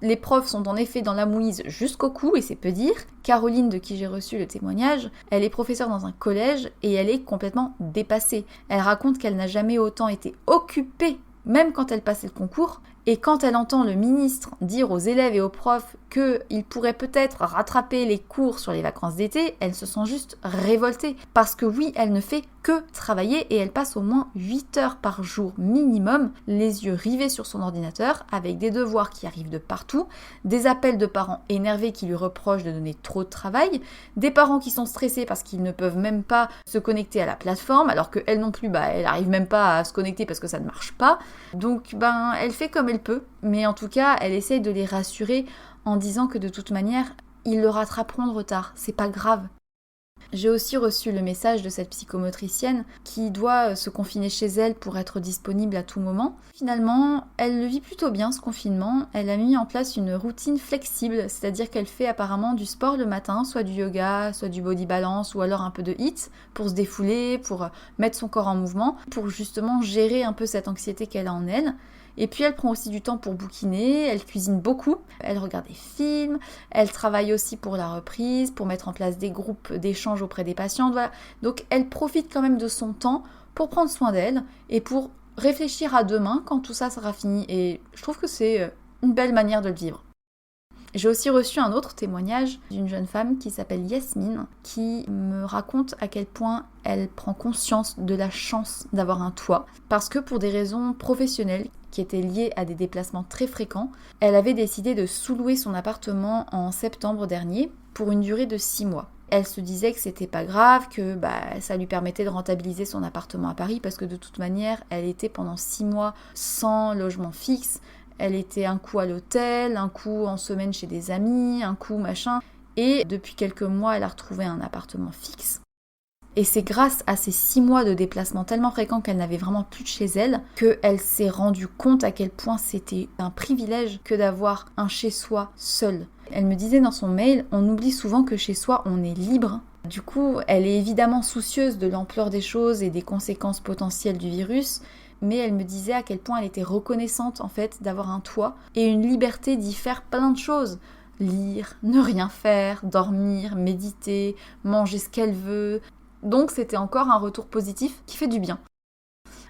Les profs sont en effet dans la mouise jusqu'au cou, et c'est peu dire. Caroline, de qui j'ai reçu le témoignage, elle est professeure dans un collège et elle est complètement dépassée. Elle raconte qu'elle n'a jamais autant été occupée, même quand elle passait le concours, et quand elle entend le ministre dire aux élèves et aux profs qu'ils pourraient peut-être rattraper les cours sur les vacances d'été, elle se sent juste révoltée. Parce que oui, elle ne fait que travailler et elle passe au moins 8 heures par jour minimum, les yeux rivés sur son ordinateur, avec des devoirs qui arrivent de partout, des appels de parents énervés qui lui reprochent de donner trop de travail, des parents qui sont stressés parce qu'ils ne peuvent même pas se connecter à la plateforme, alors qu'elle non plus, elle n'arrive même pas à se connecter parce que ça ne marche pas. Donc elle fait comme elle peut, mais en tout cas, elle essaye de les rassurer en disant que de toute manière, ils le rattraperont de retard, c'est pas grave. J'ai aussi reçu le message de cette psychomotricienne qui doit se confiner chez elle pour être disponible à tout moment. Finalement, elle le vit plutôt bien ce confinement. Elle a mis en place une routine flexible, c'est-à-dire qu'elle fait apparemment du sport le matin, soit du yoga, soit du body balance ou alors un peu de HIIT pour se défouler, pour mettre son corps en mouvement, pour justement gérer un peu cette anxiété qu'elle a en elle. Et puis elle prend aussi du temps pour bouquiner, elle cuisine beaucoup, elle regarde des films, elle travaille aussi pour la reprise, pour mettre en place des groupes d'échange auprès des patients, voilà. Donc elle profite quand même de son temps pour prendre soin d'elle et pour réfléchir à demain quand tout ça sera fini. Et je trouve que c'est une belle manière de le vivre. J'ai aussi reçu un autre témoignage d'une jeune femme qui s'appelle Yasmine, qui me raconte à quel point elle prend conscience de la chance d'avoir un toit, parce que pour des raisons professionnelles qui étaient liées à des déplacements très fréquents, elle avait décidé de sous-louer son appartement en septembre dernier pour une durée de 6 mois. Elle se disait que c'était pas grave, que ça lui permettait de rentabiliser son appartement à Paris, parce que de toute manière, elle était pendant 6 mois sans logement fixe. Elle était un coup à l'hôtel, un coup en semaine chez des amis, un coup machin. Et depuis quelques mois, elle a retrouvé un appartement fixe. Et c'est grâce à ces 6 mois de déplacement tellement fréquents qu'elle n'avait vraiment plus de chez elle, qu'elle s'est rendue compte à quel point c'était un privilège que d'avoir un chez-soi seul. Elle me disait dans son mail, on oublie souvent que chez soi, on est libre. Du coup, elle est évidemment soucieuse de l'ampleur des choses et des conséquences potentielles du virus, mais elle me disait à quel point elle était reconnaissante en fait d'avoir un toit et une liberté d'y faire plein de choses. Lire, ne rien faire, dormir, méditer, manger ce qu'elle veut. Donc c'était encore un retour positif qui fait du bien.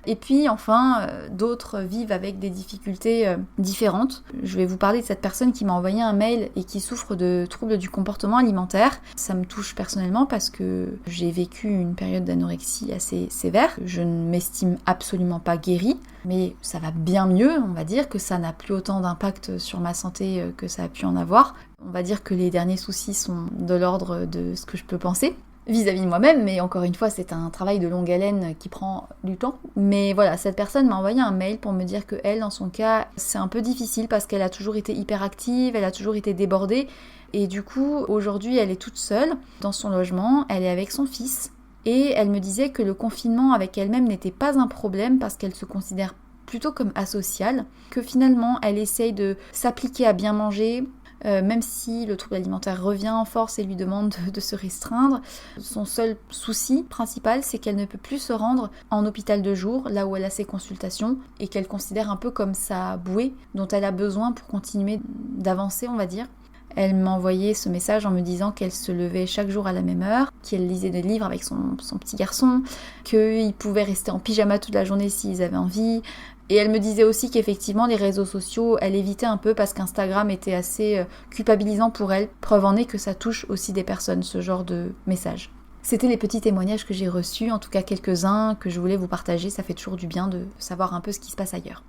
Et puis enfin, d'autres vivent avec des difficultés différentes. Je vais vous parler de cette personne qui m'a envoyé un mail et qui souffre de troubles du comportement alimentaire. Ça me touche personnellement parce que j'ai vécu une période d'anorexie assez sévère. Je ne m'estime absolument pas guérie, mais ça va bien mieux, on va dire, que ça n'a plus autant d'impact sur ma santé que ça a pu en avoir. On va dire que les derniers soucis sont de l'ordre de ce que je peux penser vis-à-vis de moi-même, mais encore une fois, c'est un travail de longue haleine qui prend du temps. Mais voilà, cette personne m'a envoyé un mail pour me dire que elle, dans son cas, c'est un peu difficile parce qu'elle a toujours été hyper active, elle a toujours été débordée, et du coup, aujourd'hui, elle est toute seule dans son logement, elle est avec son fils, et elle me disait que le confinement avec elle-même n'était pas un problème parce qu'elle se considère plutôt comme asociale, que finalement, elle essaye de s'appliquer à bien manger, même si le trouble alimentaire revient en force et lui demande de se restreindre. Son seul souci principal, c'est qu'elle ne peut plus se rendre en hôpital de jour, là où elle a ses consultations, et qu'elle considère un peu comme sa bouée dont elle a besoin pour continuer d'avancer, on va dire. Elle m'a envoyé ce message en me disant qu'elle se levait chaque jour à la même heure, qu'elle lisait des livres avec son petit garçon, qu'ils pouvaient rester en pyjama toute la journée s'ils avaient envie. Et elle me disait aussi qu'effectivement les réseaux sociaux, elle évitait un peu parce qu'Instagram était assez culpabilisant pour elle. Preuve en est que ça touche aussi des personnes, ce genre de messages. C'était les petits témoignages que j'ai reçus, en tout cas quelques-uns que je voulais vous partager. Ça fait toujours du bien de savoir un peu ce qui se passe ailleurs.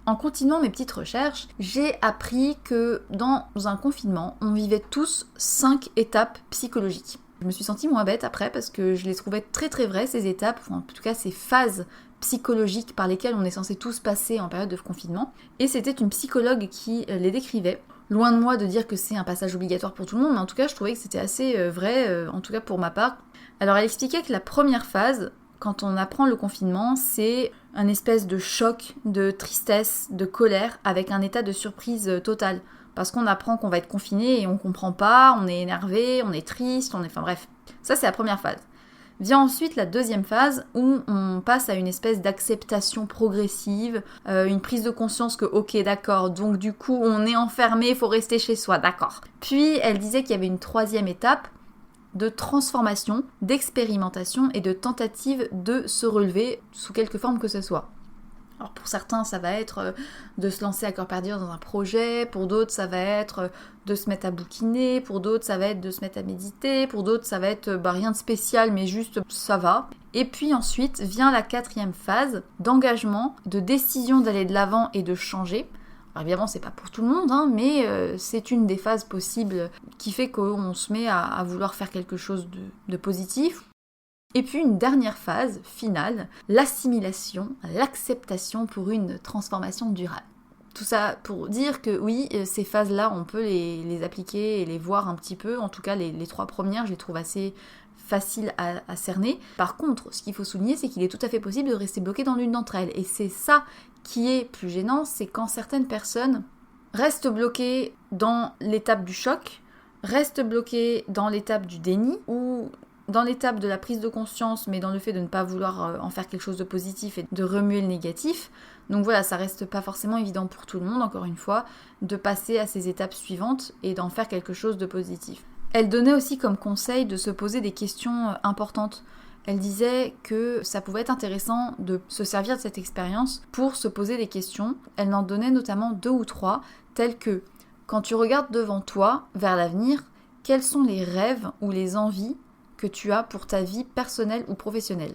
En continuant mes petites recherches, j'ai appris que dans un confinement, on vivait tous 5 étapes psychologiques. Je me suis sentie moins bête après parce que je les trouvais très très vraies, ces étapes, enfin, en tout cas ces phases psychologiques par lesquelles on est censé tous passer en période de confinement. Et c'était une psychologue qui les décrivait. Loin de moi de dire que c'est un passage obligatoire pour tout le monde, mais en tout cas je trouvais que c'était assez vrai, en tout cas pour ma part. Alors elle expliquait que la première phase, quand on apprend le confinement, c'est un espèce de choc, de tristesse, de colère, avec un état de surprise totale. Parce qu'on apprend qu'on va être confiné et on comprend pas, on est énervé, on est triste, enfin bref. Ça c'est la première phase. Vient ensuite la deuxième phase où on passe à une espèce d'acceptation progressive, une prise de conscience que ok d'accord, donc du coup on est enfermé, il faut rester chez soi, d'accord. Puis elle disait qu'il y avait une troisième étape de transformation, d'expérimentation et de tentative de se relever sous quelque forme que ce soit. Alors pour certains, ça va être de se lancer à cœur perdu dans un projet, pour d'autres, ça va être de se mettre à bouquiner, pour d'autres, ça va être de se mettre à méditer, pour d'autres, ça va être rien de spécial, mais juste ça va. Et puis ensuite vient la quatrième phase d'engagement, de décision d'aller de l'avant et de changer. Alors évidemment, c'est pas pour tout le monde, mais c'est une des phases possibles qui fait qu'on se met à vouloir faire quelque chose de positif. Et puis une dernière phase finale, l'assimilation, l'acceptation pour une transformation durable. Tout ça pour dire que oui, ces phases-là, on peut les appliquer et les voir un petit peu. En tout cas, les 3 premières, je les trouve assez faciles à cerner. Par contre, ce qu'il faut souligner, c'est qu'il est tout à fait possible de rester bloqué dans l'une d'entre elles. Et c'est ça qui est plus gênant, c'est quand certaines personnes restent bloquées dans l'étape du choc, restent bloquées dans l'étape du déni, ou dans l'étape de la prise de conscience, mais dans le fait de ne pas vouloir en faire quelque chose de positif et de remuer le négatif. Donc voilà, ça reste pas forcément évident pour tout le monde, encore une fois, de passer à ces étapes suivantes et d'en faire quelque chose de positif. Elle donnait aussi comme conseil de se poser des questions importantes. Elle disait que ça pouvait être intéressant de se servir de cette expérience pour se poser des questions. Elle en donnait notamment 2 ou 3, telles que quand tu regardes devant toi, vers l'avenir, quels sont les rêves ou les envies que tu as pour ta vie personnelle ou professionnelle.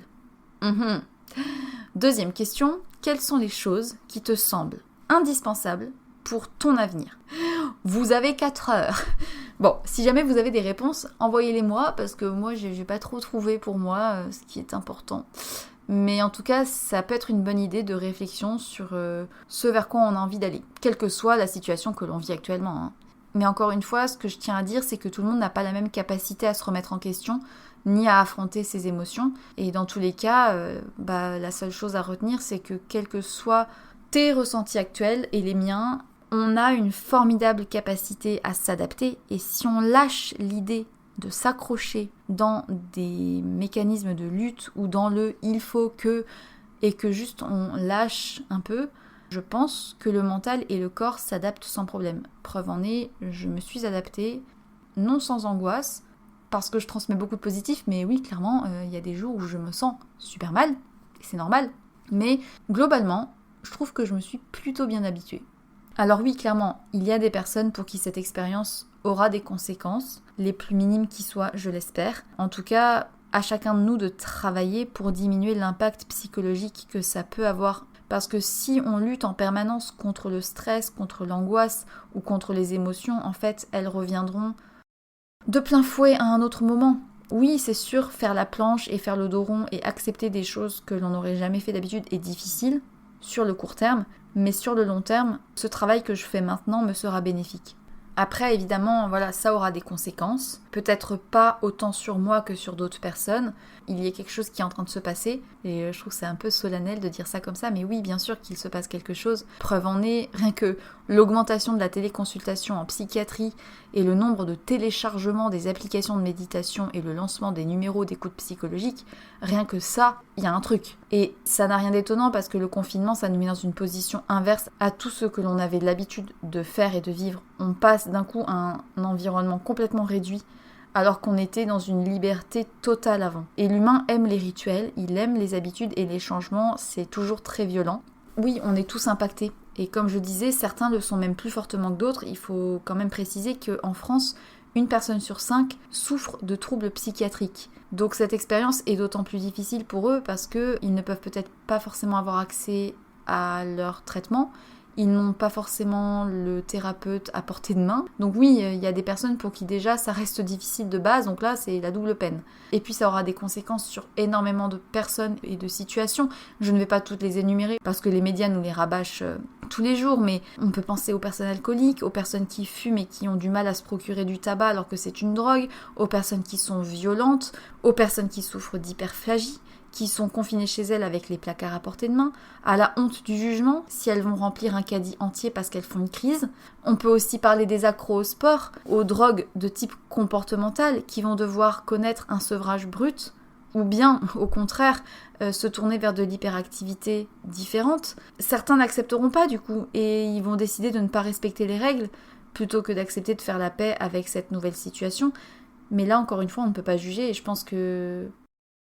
Deuxième question, quelles sont les choses qui te semblent indispensables pour ton avenir ? Vous avez 4 heures. Bon, si jamais vous avez des réponses, envoyez-les moi, parce que moi, j'ai pas trop trouvé pour moi ce qui est important. Mais en tout cas, ça peut être une bonne idée de réflexion sur ce vers quoi on a envie d'aller, quelle que soit la situation que l'on vit actuellement. Mais encore une fois, ce que je tiens à dire, c'est que tout le monde n'a pas la même capacité à se remettre en question, ni à affronter ses émotions. Et dans tous les cas, la seule chose à retenir, c'est que quels que soient tes ressentis actuels et les miens, on a une formidable capacité à s'adapter. Et si on lâche l'idée de s'accrocher dans des mécanismes de lutte ou dans le « il faut que » et que juste on lâche un peu, je pense que le mental et le corps s'adaptent sans problème. Preuve en est, je me suis adaptée, non sans angoisse, parce que je transmets beaucoup de positif, mais oui, clairement, il y a des jours où je me sens super mal, et c'est normal, mais globalement, je trouve que je me suis plutôt bien habituée. Alors oui, clairement, il y a des personnes pour qui cette expérience aura des conséquences, les plus minimes qui soient, je l'espère. En tout cas, à chacun de nous de travailler pour diminuer l'impact psychologique que ça peut avoir. Parce que si on lutte en permanence contre le stress, contre l'angoisse ou contre les émotions, en fait, elles reviendront de plein fouet à un autre moment. Oui, c'est sûr, faire la planche et faire le dos rond et accepter des choses que l'on n'aurait jamais fait d'habitude est difficile sur le court terme, mais sur le long terme, ce travail que je fais maintenant me sera bénéfique. Après, évidemment, voilà, ça aura des conséquences. Peut-être pas autant sur moi que sur d'autres personnes. Il y a quelque chose qui est en train de se passer. Et je trouve que c'est un peu solennel de dire ça comme ça. Mais oui, bien sûr qu'il se passe quelque chose. Preuve en est, rien que l'augmentation de la téléconsultation en psychiatrie et le nombre de téléchargements des applications de méditation et le lancement des numéros d'écoute psychologique, rien que ça, il y a un truc. Et ça n'a rien d'étonnant parce que le confinement, ça nous met dans une position inverse à tout ce que l'on avait l'habitude de faire et de vivre. On passe d'un coup à un environnement complètement réduit alors qu'on était dans une liberté totale avant. Et l'humain aime les rituels, il aime les habitudes et les changements, c'est toujours très violent. Oui, on est tous impactés. Et comme je disais, certains le sont même plus fortement que d'autres. Il faut quand même préciser qu'en France, 1 personne sur 5 souffre de troubles psychiatriques. Donc cette expérience est d'autant plus difficile pour eux parce qu'ils ne peuvent peut-être pas forcément avoir accès à leur traitement. Ils n'ont pas forcément le thérapeute à portée de main. Donc oui, il y a des personnes pour qui déjà ça reste difficile de base, donc là c'est la double peine. Et puis ça aura des conséquences sur énormément de personnes et de situations. Je ne vais pas toutes les énumérer parce que les médias nous les rabâchent tous les jours, mais on peut penser aux personnes alcooliques, aux personnes qui fument et qui ont du mal à se procurer du tabac alors que c'est une drogue, aux personnes qui sont violentes, aux personnes qui souffrent d'hyperphagie, qui sont confinées chez elles avec les placards à portée de main, à la honte du jugement, si elles vont remplir un caddie entier parce qu'elles font une crise. On peut aussi parler des accros au sport, aux drogues de type comportemental qui vont devoir connaître un sevrage brut, ou bien, au contraire, se tourner vers de l'hyperactivité différente. Certains n'accepteront pas du coup, et ils vont décider de ne pas respecter les règles, plutôt que d'accepter de faire la paix avec cette nouvelle situation. Mais là, encore une fois, on ne peut pas juger, et je pense que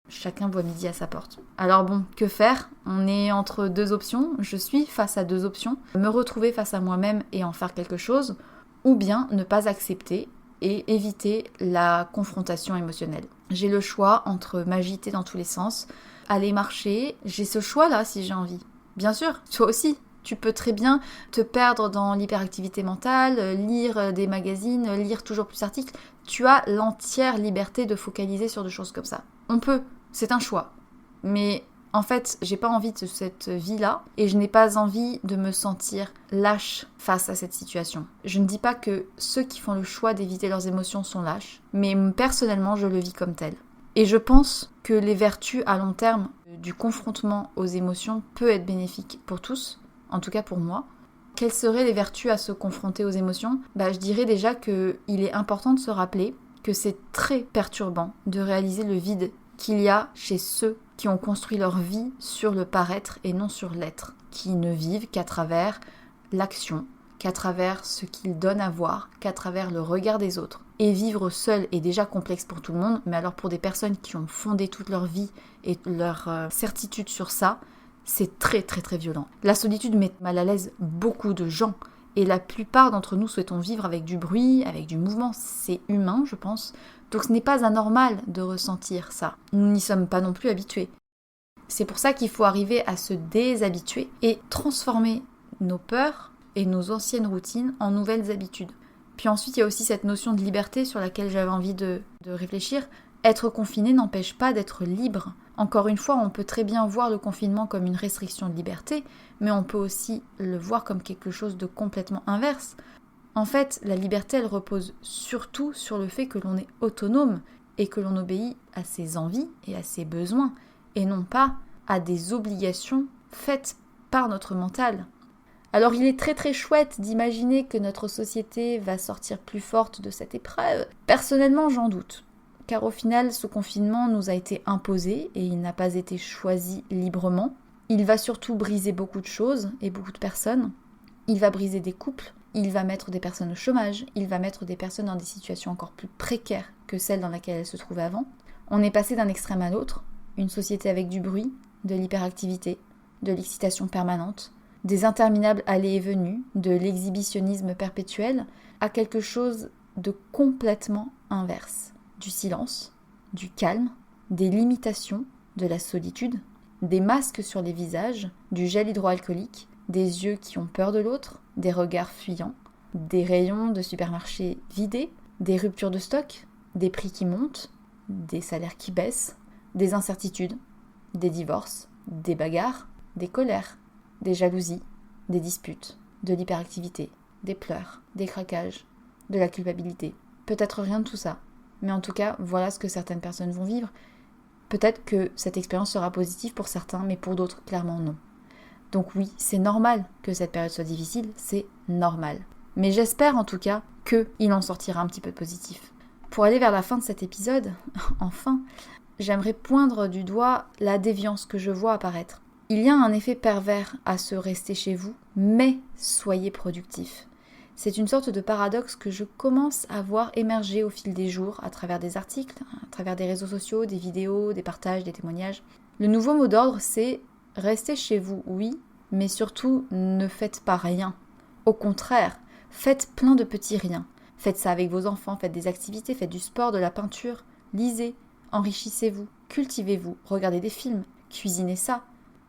chacun voit midi à sa porte. Alors bon, que faire ? On est entre deux options, je suis face à deux options, me retrouver face à moi-même et en faire quelque chose, ou bien ne pas accepter et éviter la confrontation émotionnelle. J'ai le choix entre m'agiter dans tous les sens, aller marcher, j'ai ce choix-là si j'ai envie. Bien sûr, toi aussi, tu peux très bien te perdre dans l'hyperactivité mentale, lire des magazines, lire toujours plus d'articles. Tu as l'entière liberté de focaliser sur des choses comme ça. On peut, c'est un choix. Mais en fait, j'ai pas envie de cette vie-là et je n'ai pas envie de me sentir lâche face à cette situation. Je ne dis pas que ceux qui font le choix d'éviter leurs émotions sont lâches, mais personnellement, je le vis comme tel. Et je pense que les vertus à long terme du confrontement aux émotions peut être bénéfique pour tous, en tout cas pour moi. Quelles seraient les vertus à se confronter aux émotions ? Je dirais déjà qu'il est important de se rappeler que c'est très perturbant de réaliser le vide qu'il y a chez ceux qui ont construit leur vie sur le paraître et non sur l'être, qui ne vivent qu'à travers l'action, qu'à travers ce qu'ils donnent à voir, qu'à travers le regard des autres. Et vivre seul est déjà complexe pour tout le monde, mais alors pour des personnes qui ont fondé toute leur vie et leur certitude sur ça, c'est très très très violent. La solitude met mal à l'aise beaucoup de gens, et la plupart d'entre nous souhaitons vivre avec du bruit, avec du mouvement, c'est humain je pense, donc ce n'est pas anormal de ressentir ça. Nous n'y sommes pas non plus habitués. C'est pour ça qu'il faut arriver à se déshabituer et transformer nos peurs et nos anciennes routines en nouvelles habitudes. Puis ensuite, il y a aussi cette notion de liberté sur laquelle j'avais envie de réfléchir. Être confiné n'empêche pas d'être libre. Encore une fois, on peut très bien voir le confinement comme une restriction de liberté, mais on peut aussi le voir comme quelque chose de complètement inverse. En fait, la liberté, elle repose surtout sur le fait que l'on est autonome et que l'on obéit à ses envies et à ses besoins, et non pas à des obligations faites par notre mental. Alors il est très très chouette d'imaginer que notre société va sortir plus forte de cette épreuve. Personnellement, j'en doute. Car au final, ce confinement nous a été imposé et il n'a pas été choisi librement. Il va surtout briser beaucoup de choses et beaucoup de personnes. Il va briser des couples, il va mettre des personnes au chômage, il va mettre des personnes dans des situations encore plus précaires que celles dans lesquelles elles se trouvaient avant. On est passé d'un extrême à l'autre, une société avec du bruit, de l'hyperactivité, de l'excitation permanente, des interminables allées et venues, de l'exhibitionnisme perpétuel, à quelque chose de complètement inverse. Du silence, du calme, des limitations, de la solitude, des masques sur les visages, du gel hydroalcoolique, des yeux qui ont peur de l'autre, des regards fuyants, des rayons de supermarché vidés, des ruptures de stock, des prix qui montent, des salaires qui baissent, des incertitudes, des divorces, des bagarres, des colères, des jalousies, des disputes, de l'hyperactivité, des pleurs, des craquages, de la culpabilité. Peut-être rien de tout ça, mais en tout cas, voilà ce que certaines personnes vont vivre. Peut-être que cette expérience sera positive pour certains, mais pour d'autres, clairement non. Donc oui, c'est normal que cette période soit difficile, c'est normal. Mais j'espère en tout cas qu'il en sortira un petit peu positif. Pour aller vers la fin de cet épisode, enfin, j'aimerais poindre du doigt la déviance que je vois apparaître. Il y a un effet pervers à se rester chez vous, mais soyez productif. C'est une sorte de paradoxe que je commence à voir émerger au fil des jours, à travers des articles, à travers des réseaux sociaux, des vidéos, des partages, des témoignages. Le nouveau mot d'ordre, c'est « restez chez vous, oui, mais surtout ne faites pas rien. Au contraire, faites plein de petits riens. Faites ça avec vos enfants, faites des activités, faites du sport, de la peinture, lisez, enrichissez-vous, cultivez-vous, regardez des films, cuisinez ça. »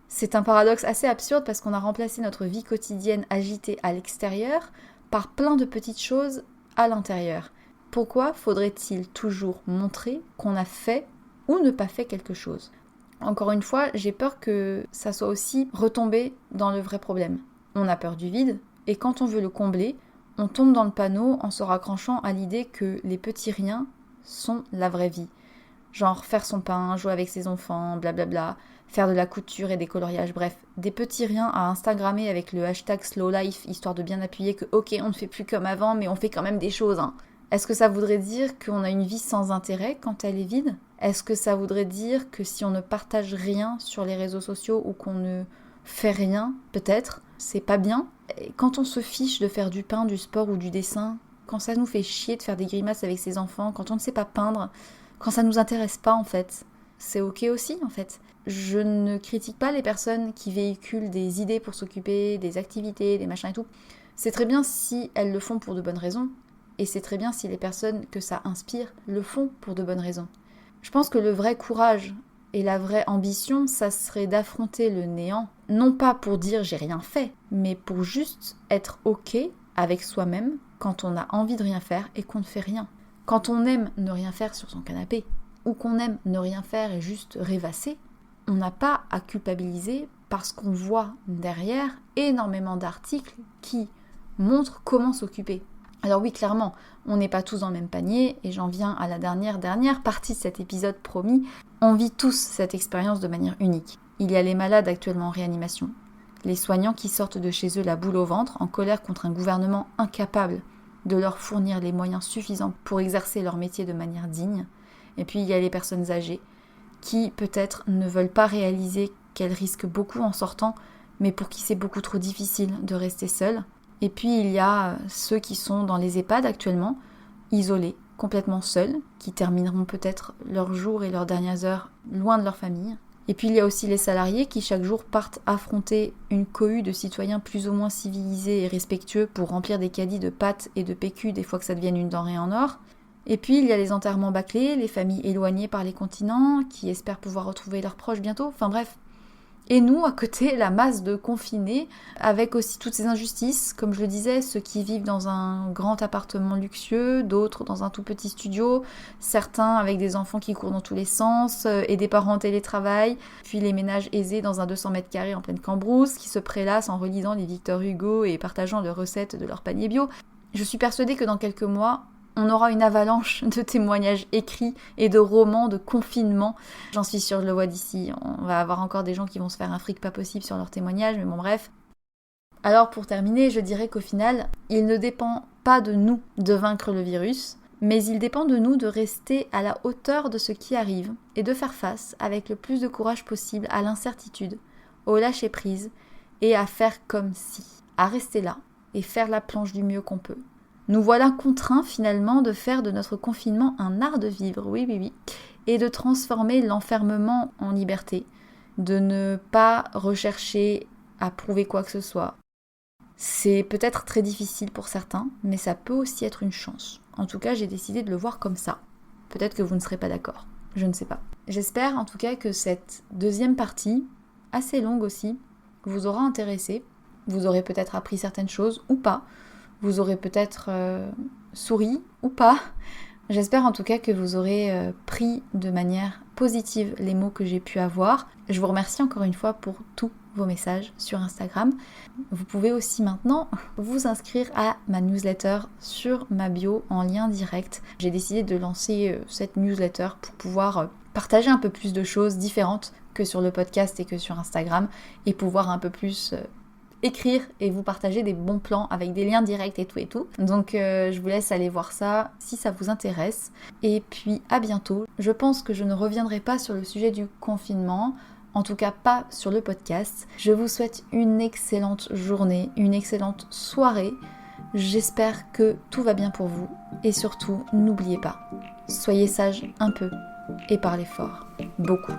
C'est un paradoxe assez absurde parce qu'on a remplacé notre vie quotidienne agitée à l'extérieur par plein de petites choses à l'intérieur. Pourquoi faudrait-il toujours montrer qu'on a fait ou ne pas fait quelque chose ? Encore une fois, j'ai peur que ça soit aussi retomber dans le vrai problème. on a peur du vide, et quand on veut le combler, on tombe dans le panneau en se raccrochant à l'idée que les petits riens sont la vraie vie. Genre faire son pain, jouer avec ses enfants, blablabla, faire de la couture et des coloriages, bref, des petits riens à Instagrammer avec le hashtag slow life, histoire de bien appuyer que ok, on ne fait plus comme avant, mais on fait quand même des choses. Est-ce que ça voudrait dire qu'on a une vie sans intérêt quand elle est vide ? Est-ce que ça voudrait dire que si on ne partage rien sur les réseaux sociaux ou qu'on ne fait rien, peut-être, c'est pas bien ? Et quand on se fiche de faire du pain, du sport ou du dessin, quand ça nous fait chier de faire des grimaces avec ses enfants, quand on ne sait pas peindre, quand ça nous intéresse pas en fait, c'est ok aussi en fait. Je ne critique pas les personnes qui véhiculent des idées pour s'occuper, des activités, des machins et tout. C'est très bien si elles le font pour de bonnes raisons, et c'est très bien si les personnes que ça inspire le font pour de bonnes raisons. Je pense que le vrai courage et la vraie ambition, ça serait d'affronter le néant, non pas pour dire j'ai rien fait, mais pour juste être ok avec soi-même quand on a envie de rien faire et qu'on ne fait rien. Quand on aime ne rien faire sur son canapé, ou qu'on aime ne rien faire et juste rêvasser, on n'a pas à culpabiliser parce qu'on voit derrière énormément d'articles qui montrent comment s'occuper. Alors oui, clairement, on n'est pas tous dans le même panier, et j'en viens à la dernière partie de cet épisode promis. On vit tous cette expérience de manière unique. Il y a les malades actuellement en réanimation, les soignants qui sortent de chez eux la boule au ventre, en colère contre un gouvernement incapable de leur fournir les moyens suffisants pour exercer leur métier de manière digne. Et puis il y a les personnes âgées qui peut-être ne veulent pas réaliser qu'elles risquent beaucoup en sortant, mais pour qui c'est beaucoup trop difficile de rester seules. Et puis il y a ceux qui sont dans les EHPAD actuellement, isolés, complètement seuls, qui termineront peut-être leurs jours et leurs dernières heures loin de leur famille. Et puis il y a aussi les salariés qui chaque jour partent affronter une cohue de citoyens plus ou moins civilisés et respectueux pour remplir des caddies de pâtes et de PQ des fois que ça devienne une denrée en or. Et puis il y a les enterrements bâclés, les familles éloignées par les continents qui espèrent pouvoir retrouver leurs proches bientôt, enfin bref. Et nous, à côté, la masse de confinés, avec aussi toutes ces injustices, comme je le disais, ceux qui vivent dans un grand appartement luxueux, d'autres dans un tout petit studio, certains avec des enfants qui courent dans tous les sens, et des parents en télétravail, puis les ménages aisés dans un 200 mètres carrés en pleine Cambrousse, qui se prélassent en relisant les Victor Hugo et partageant leurs recettes de leur panier bio. Je suis persuadée que dans quelques mois, on aura une avalanche de témoignages écrits et de romans de confinement. J'en suis sûre, je le vois d'ici. On va avoir encore des gens qui vont se faire un fric pas possible sur leurs témoignages, mais bon bref. Alors pour terminer, je dirais qu'au final, il ne dépend pas de nous de vaincre le virus, mais il dépend de nous de rester à la hauteur de ce qui arrive et de faire face avec le plus de courage possible à l'incertitude, au lâcher-prise et à faire comme si, à rester là et faire la planche du mieux qu'on peut. Nous voilà contraints finalement de faire de notre confinement un art de vivre, oui, et de transformer l'enfermement en liberté, de ne pas rechercher à prouver quoi que ce soit. C'est peut-être très difficile pour certains, mais ça peut aussi être une chance. En tout cas, j'ai décidé de le voir comme ça. Peut-être que vous ne serez pas d'accord, je ne sais pas. J'espère en tout cas que cette deuxième partie, assez longue aussi, vous aura intéressé. Vous aurez peut-être appris certaines choses ou pas. Vous aurez peut-être souri ou pas. J'espère en tout cas que vous aurez pris de manière positive les mots que j'ai pu avoir. Je vous remercie encore une fois pour tous vos messages sur Instagram. Vous pouvez aussi maintenant vous inscrire à ma newsletter sur ma bio en lien direct. J'ai décidé de lancer cette newsletter pour pouvoir partager un peu plus de choses différentes que sur le podcast et que sur Instagram et pouvoir un peu plus écrire et vous partager des bons plans avec des liens directs et tout. Donc je vous laisse aller voir ça si ça vous intéresse. Et puis à bientôt. Je pense que je ne reviendrai pas sur le sujet du confinement, en tout cas pas sur le podcast. Je vous souhaite une excellente journée, une excellente soirée. J'espère que tout va bien pour vous. Et surtout, n'oubliez pas, soyez sages un peu et parlez fort, beaucoup.